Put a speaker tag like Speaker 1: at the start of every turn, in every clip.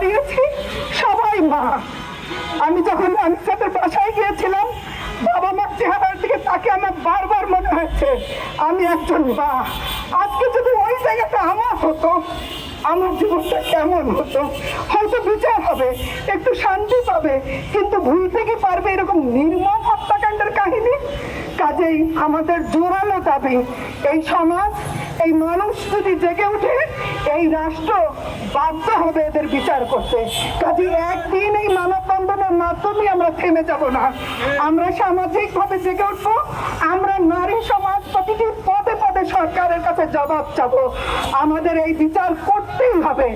Speaker 1: হারিয়েছি সবাই মা। আমি যখন রামিসাদের বাসায় গিয়েছিলাম, বাবা মার চেহারার দিকে তাকে আমার বারবার মনে হয়েছে আমি একজন মা। আজকে যদি ওই জায়গাটা আমার হতো, আমার জীবনটা কেমন হতো? হয়তো বিচার হবে, একটু শান্তি পাবে, কিন্তু ভুলতে কি পারবে এরকম নির্মম হত্যাকাণ্ডের কাহিনী? কাজেই আমাদের জোরালো দাবি, এই সমাজ, এই মানুষ যদি জেগে উঠে, এই রাষ্ট্র বাধ্য হবে এদের বিচার করতে। কাজে একদিন এই মানববন্ধনের মাধ্যমে আমরা থেমে যাব না। আমরা সামাজিকভাবে জেগে উঠবো। আমরা নারী সমাজ প্রতিটি পদে পদে সরকারের কাছে জবাব চাবো। আমাদের এই বিচার করতেই হবে।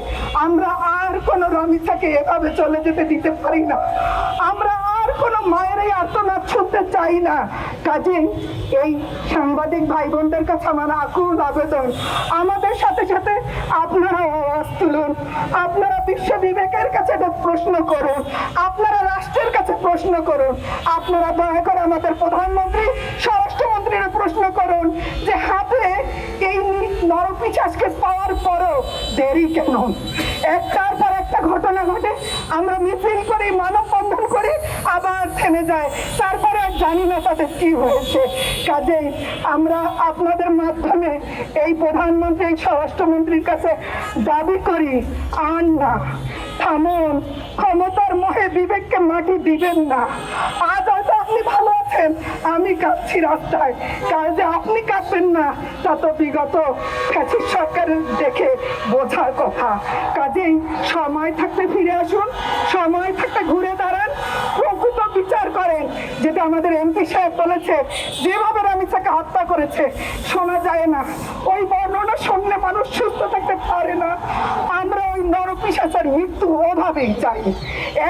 Speaker 1: আমরা আর কোনো রামিসাকে এভাবে চলে যেতে দিতে পারি না। আমরা আর কোনো মায়ের এই আর্তনাদ শুনতে চাই না। কাজে এই সাংবাদিক ভাই বোনদের কাছে আমার আকুল আবেদন, আমাদের সাথে সাথে আপনারা আওয়াজ তুলুন। আপনারা বিশ্ব বিবেকের কাছে একটা প্রশ্ন করুন, আপনারা রাষ্ট্রের কাছে প্রশ্ন করুন। আপনারা দয়া করে আমাদের প্রধানমন্ত্রী, স্বরাষ্ট্রমন্ত্রীর প্রশ্ন করুন যে হাতে এই নরপিশাচকে পাওয়ার পরও দেরি কেন? একটার পর একটা ঘটনা ঘটে, আমরা মিছিল করি, মানববন্ধন করি, আবার থেমে যায়, তারপরে আর জানি না তাদের কি হয়েছে। কাজেই আমরা আপনাদের মাধ্যমে এই প্রধানমন্ত্রী, স্বরাষ্ট্রমন্ত্রীর কাছে দাবি করি, আর না, থামুন। ক্ষমতার মোহে বিবেককে মাটি দিবেন না। আজ হয়তো আপনি ভালো আছেন, আমি কাঁদছি রাস্তায়, কাজে আপনি কাঁদবেন না, তা তো বিগত ফ্যাসিস্ট সরকারের দেখে বোঝার কথা। কাজেই সময় থাকতে ফিরে আসুন, সময় থাকতে ঘুরে দাঁড়ান, প্রকৃত বিচার করেন। যেটা আমাদের এমপি সাহেব বলেছে, যেভাবে রামিসাকে হত্যা করেছে শোনা যায় না, ওই বর্ণনা শুনলে মানুষ সুস্থ থাকতে পারে না। আমরা ওই নরপিশাচের মৃত্যু ওভাবেই চাই।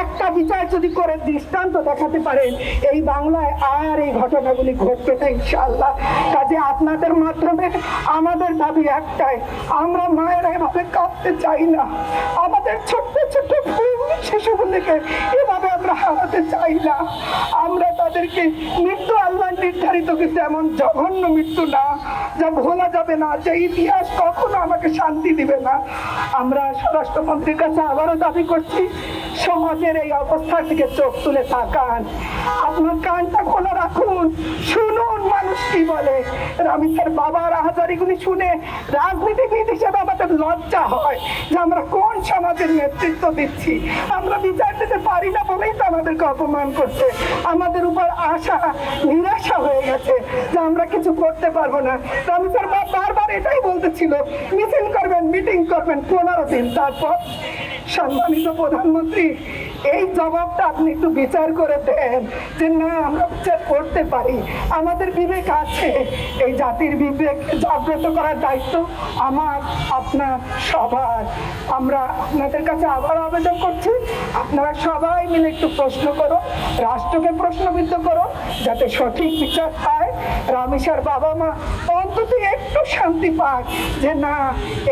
Speaker 1: একটা বিচার যদি করে দৃষ্টান্ত দেখাতে পারেন, এই বাংলায় আর এই ঘটনাগুলি ঘটবে না ইনশাআল্লাহ। কাজে আপনাদের মাধ্যমে আমাদের দাবি একটাই, আমরা মায়েরা এভাবে কাঁদতে চাই না। আমাদের ছোট্ট ছোট্ট শিশুগুলিকে এভাবে আমরা হারাতে চাই না। আমরা তাদেরকে মৃত্যু আল্লাহ নির্ধারিত, কিন্তু এমন জঘন্য মৃত্যু না যা ভোলা যাবে না, যে ইতিহাস কখনো আমাকে শান্তি দিবে না। আমরা স্বরাষ্ট্রমন্ত্রীর কাছে আবারও দাবি করছি, সমাজের এই অবস্থা থেকে চোখ তুলে তাকান, আপনার কানটা খোলা রাখুন, শুনুন মানুষ কি বলে। রামিসার বাবার আহাজারিগুলি শুনে রাজনীতিবিদ হিসেবে আমাদের লজ্জা হয় যে আমরা কোন সমাজের নেতৃত্ব দিচ্ছি। আমরা বিচার দিতে পারি না বলেই তো আমাদেরকে অপমান করছে। আমাদের উপর আশা নিরাশা হয়ে গেছে যে আমরা কিছু করতে পারবো না। রামিসার বাবা বারবার এটাই বলতেছিল, মিছিল করবেন, মিটিং করবেন 15 দিন। তারপর সম্মানিত প্রধানমন্ত্রী, এই জবাবটা আপনি একটু বিচার করে দেন যে না, আমরা বিচার করতে পারি, আমাদের বিবেক আছে। এই জাতির বিবেক জাগ্রত করার দায়িত্ব আমার, আপনার, সবার। আমরা আপনাদের কাছে আবার আবেদন করছি, আপনারা সবাই মিলে একটু প্রশ্ন করো, রাষ্ট্রকে প্রশ্নবিদ্ধ করো, যাতে সঠিক বিচার পায়। রামিসার বাবা মা অন্তত একটু শান্তি পায় যে না,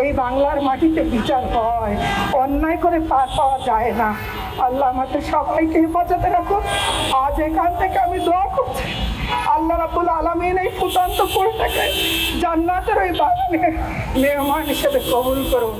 Speaker 1: এই বাংলার মাটিতে বিচার হয়, অন্যায় করে পার পাওয়া যায় না। আল্লাহ আমাদের সবাইকে হেফাজতে রাখুন। আজ এখান থেকে আমি দোয়া করছি, আল্লাহ রাব্বুল আলামিন এই ফুটন্ত ফুলটাকে জান্নাতের ওই বাগানে মেহমান হিসেবে কবুল করুন।